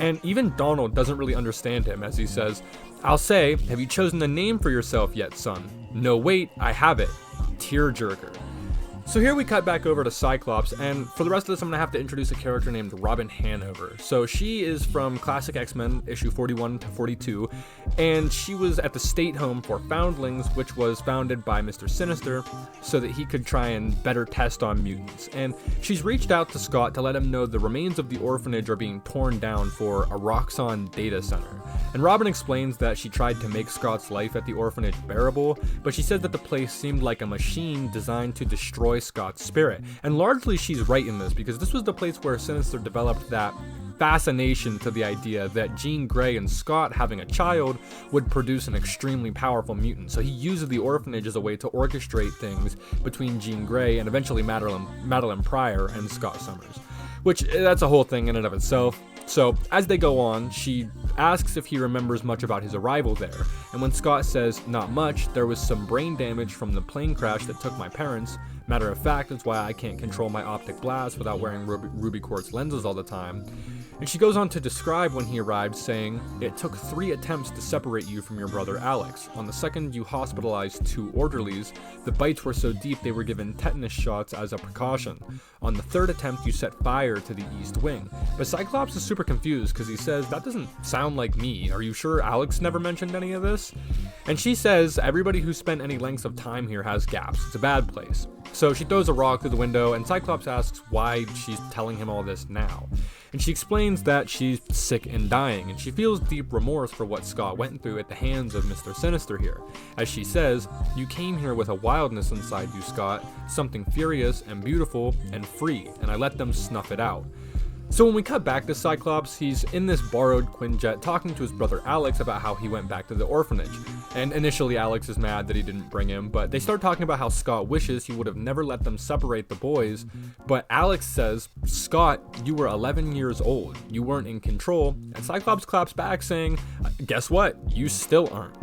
And even Donald doesn't really understand him as he says, "I'll say, have you chosen a name for yourself yet, son? No, wait, I have it. Tearjerker." So here we cut back over to Cyclops, and for the rest of this I'm going to have to introduce a character named Robin Hanover. So she is from Classic X-Men issue 41 to 42, and she was at the State Home for Foundlings, which was founded by Mr. Sinister so that he could try and better test on mutants. And she's reached out to Scott to let him know the remains of the orphanage are being torn down for a Roxxon data center. And Robin explains that she tried to make Scott's life at the orphanage bearable, but she said that the place seemed like a machine designed to destroy Scott's spirit. And largely she's right in this, because this was the place where Sinister developed that fascination to the idea that Jean Grey and Scott having a child would produce an extremely powerful mutant. So he uses the orphanage as a way to orchestrate things between Jean Grey and eventually Madeline Pryor and Scott Summers, which that's a whole thing in and of itself. So as they go on, she asks if he remembers much about his arrival there, and when Scott says not much, there was some brain damage from the plane crash that took my parents. Matter of fact, that's why I can't control my optic blast without wearing ruby quartz lenses all the time. And she goes on to describe when he arrived, saying, "It took 3 attempts to separate you from your brother Alex. On the second, you hospitalized 2 orderlies. The bites were so deep they were given tetanus shots as a precaution. On the 3rd attempt, you set fire to the east wing." But Cyclops is super confused because he says, "That doesn't sound like me. Are you sure Alex never mentioned any of this?" And she says, "Everybody who spent any lengths of time here has gaps. It's a bad place." So she throws a rock through the window, and Cyclops asks why she's telling him all this now. And she explains that she's sick and dying, and she feels deep remorse for what Scott went through at the hands of Mr. Sinister here. As she says, "You came here with a wildness inside you, Scott, something furious and beautiful and free, and I let them snuff it out." So when we cut back to Cyclops, he's in this borrowed Quinjet talking to his brother Alex about how he went back to the orphanage. And initially Alex is mad that he didn't bring him, but they start talking about how Scott wishes he would have never let them separate the boys. But Alex says, "Scott, you were 11 years old. You weren't in control." And Cyclops claps back saying, "Guess what? You still aren't."